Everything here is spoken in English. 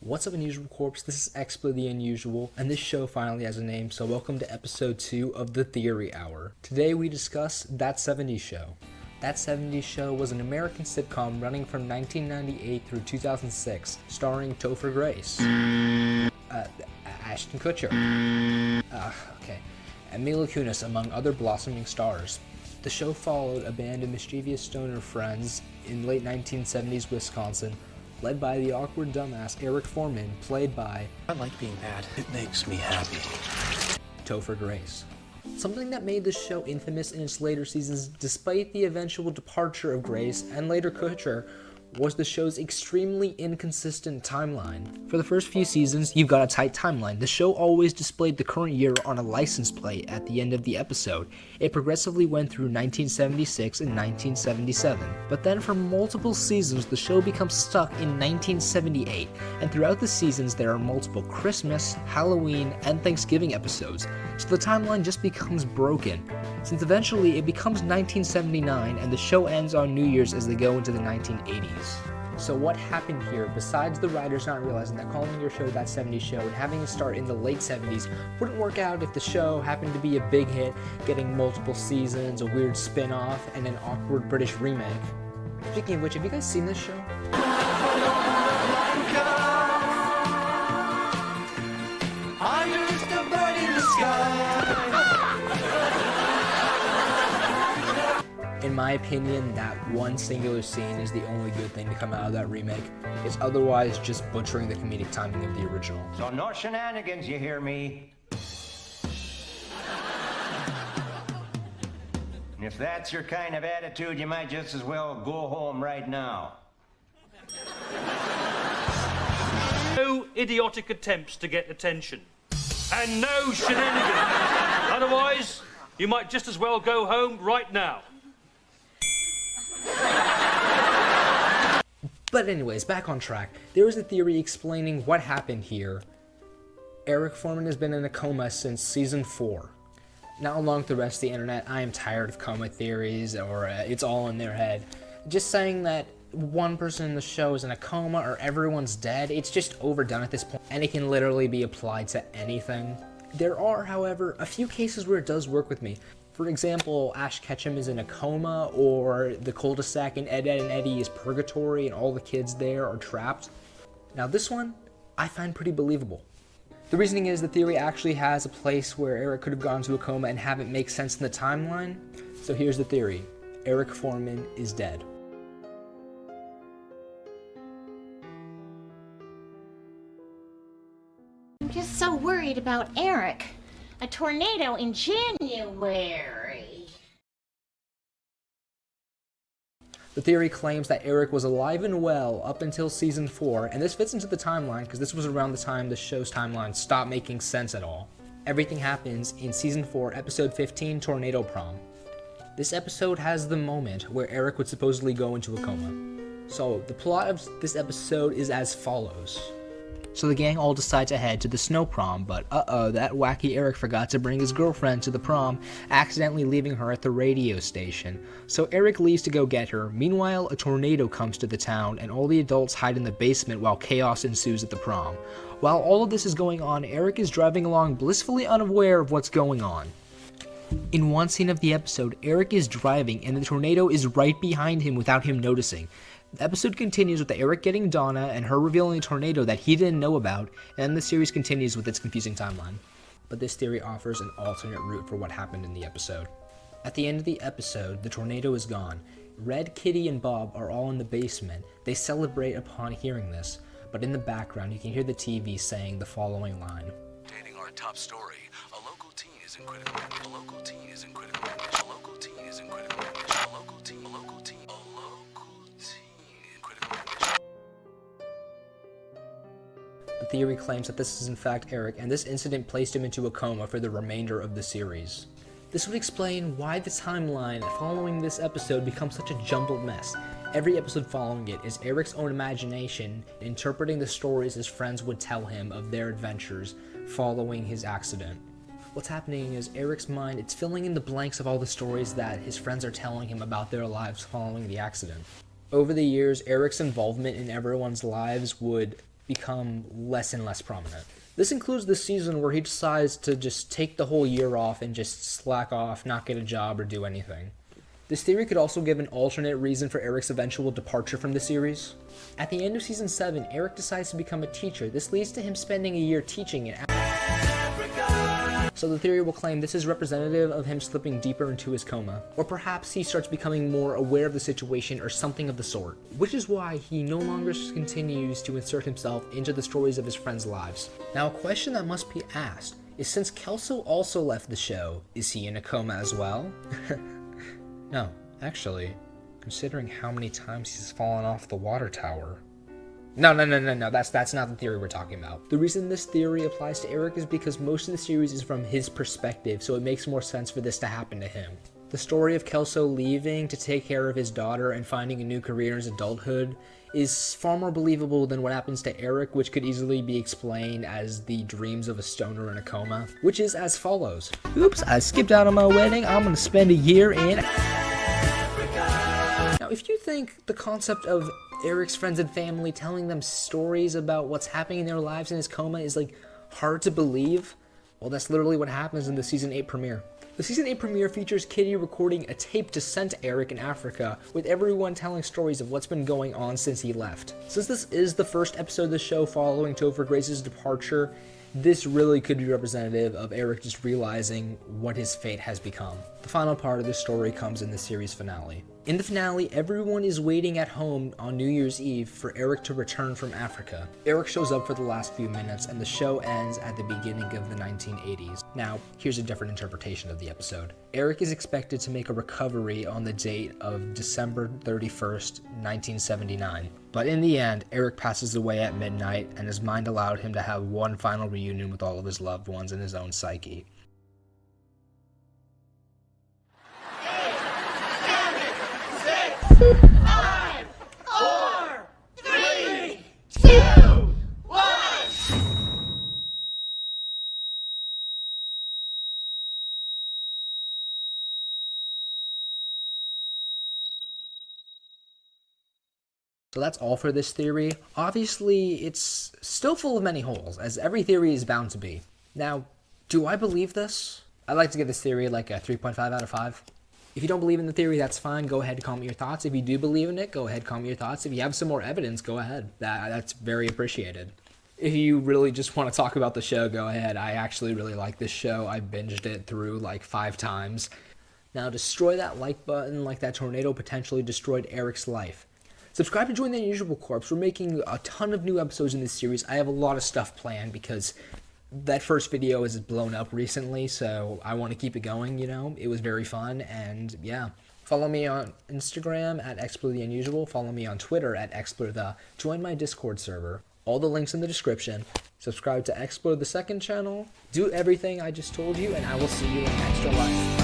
What's up, Unusual Corpse? This is Explo the Unusual, and this show finally has a name, so welcome to episode 2 of the Theory Hour. Today we discuss That 70s Show. That 70s Show was an American sitcom running from 1998 through 2006, starring Topher Grace, Ashton Kutcher, and Mila Kunis, among other blossoming stars. The show followed a band of mischievous stoner friends in late 1970s Wisconsin, led by the awkward dumbass Eric Forman, played by... I like being bad. It makes me happy. Topher Grace. Something that made the show infamous in its later seasons, despite the eventual departure of Grace and later Kutcher, was the show's extremely inconsistent timeline. For the first few seasons, you've got a tight timeline. The show always displayed the current year on a license plate at the end of the episode. It progressively went through 1976 and 1977. But then for multiple seasons, the show becomes stuck in 1978, and throughout the seasons there are multiple Christmas, Halloween, and Thanksgiving episodes, so the timeline just becomes broken, since eventually it becomes 1979 and the show ends on New Year's as they go into the 1980s. So what happened here, besides the writers not realizing that calling your show That 70s Show and having it start in the late 70s wouldn't work out if the show happened to be a big hit, getting multiple seasons, a weird spin-off, and an awkward British remake. Speaking of which, have you guys seen this show? In my opinion, that one singular scene is the only good thing to come out of that remake. It's otherwise just butchering the comedic timing of the original. So no shenanigans, you hear me? And if that's your kind of attitude, you might just as well go home right now. No idiotic attempts to get attention. And no shenanigans. Otherwise, you might just as well go home right now. But anyways, back on track. There is a theory explaining what happened here. Eric Forman has been in a coma since season 4. Now, along with the rest of the internet, I am tired of coma theories, or it's all in their head. Just saying that one person in the show is in a coma or everyone's dead, it's just overdone at this point, and it can literally be applied to anything. There are, however, a few cases where it does work with me. For example, Ash Ketchum is in a coma, or the cul-de-sac in Ed, Edd and Eddy is purgatory and all the kids there are trapped. Now this one, I find pretty believable. The reasoning is the theory actually has a place where Eric could have gone to a coma and have it make sense in the timeline. So here's the theory. Eric Forman is dead. I'm just so worried about Eric. A tornado in January. The theory claims that Eric was alive and well up until season 4, and this fits into the timeline because this was around the time the show's timeline stopped making sense at all. Everything happens in season 4, episode 15, Tornado Prom. This episode has the moment where Eric would supposedly go into a coma. So the plot of this episode is as follows. So the gang all decide to head to the snow prom, but that wacky Eric forgot to bring his girlfriend to the prom, accidentally leaving her at the radio station. So Eric leaves to go get her. Meanwhile, a tornado comes to the town, and all the adults hide in the basement while chaos ensues at the prom. While all of this is going on, Eric is driving along blissfully unaware of what's going on. In one scene of the episode, Eric is driving, and the tornado is right behind him without him noticing. The episode continues with Eric getting Donna and her revealing a tornado that he didn't know about, and the series continues with its confusing timeline. But this theory offers an alternate route for what happened in the episode. At the end of the episode, the tornado is gone. Red, Kitty, and Bob are all in the basement. They celebrate upon hearing this, but in the background you can hear the TV saying the following line. Dating our top story. A local teen is in critical condition. A local teen is in critical condition. A local teen is in critical condition. A local teen. A local teen. A local teen in critical condition. The theory claims that this is in fact Eric, and this incident placed him into a coma for the remainder of the series. This would explain why the timeline following this episode becomes such a jumbled mess. Every episode following it is Eric's own imagination interpreting the stories his friends would tell him of their adventures following his accident. What's happening is Eric's mind, it's filling in the blanks of all the stories that his friends are telling him about their lives following the accident. Over the years, Eric's involvement in everyone's lives would become less and less prominent. This includes the season where he decides to just take the whole year off and just slack off, not get a job or do anything. This theory could also give an alternate reason for Eric's eventual departure from the series. At the end of season 7, Eric decides to become a teacher. This leads to him spending a year teaching in Africa. So the theory will claim this is representative of him slipping deeper into his coma. Or perhaps he starts becoming more aware of the situation or something of the sort. Which is why he no longer continues to insert himself into the stories of his friends' lives. Now a question that must be asked is, since Kelso also left the show, is he in a coma as well? No, actually, considering how many times he's fallen off the water tower. No, that's not the theory we're talking about. The reason this theory applies to Eric is because most of the series is from his perspective, so it makes more sense for this to happen to him. The story of Kelso leaving to take care of his daughter and finding a new career in his adulthood is far more believable than what happens to Eric, which could easily be explained as the dreams of a stoner in a coma, which is as follows. Oops, I skipped out on my wedding. I'm gonna spend a year in Africa. Now, if you think the concept of Eric's friends and family telling them stories about what's happening in their lives in his coma is like hard to believe, well, that's literally what happens in the season 8 premiere. The season 8 premiere features Kitty recording a tape to send to Eric in Africa, with everyone telling stories of what's been going on since he left. Since this is the first episode of the show following Topher Grace's departure, this really could be representative of Eric just realizing what his fate has become. The final part of this story comes in the series finale. In the finale, everyone is waiting at home on New Year's Eve for Eric to return from Africa. Eric shows up for the last few minutes, and the show ends at the beginning of the 1980s. Now, here's a different interpretation of the episode. Eric is expected to make a recovery on the date of December 31st, 1979. But in the end, Eric passes away at midnight, and his mind allowed him to have one final reunion with all of his loved ones in his own psyche. Five, 4, 3, 2, 1. So that's all for this theory. Obviously, it's still full of many holes, as every theory is bound to be. Now, do I believe this? I'd like to give this theory like a 3.5 out of 5. If you don't believe in the theory, that's fine. Go ahead and comment your thoughts. If you do believe in it, go ahead and comment your thoughts. If you have some more evidence, go ahead. That's very appreciated. If you really just want to talk about the show, go ahead. I actually really like this show. I binged it through like 5 times. Now, destroy that like button like that tornado potentially destroyed Eric's life. Subscribe to Join the Unusual Corps. We're making a ton of new episodes in this series. I have a lot of stuff planned because that first video has blown up recently, so I want to keep it going, you know? It was very fun, and yeah. Follow me on Instagram at ExploreTheUnusual. Follow me on Twitter at ExploreThe. Join my Discord server. All the links in the description. Subscribe to Explore the Second channel. Do everything I just told you, and I will see you in Extra Life.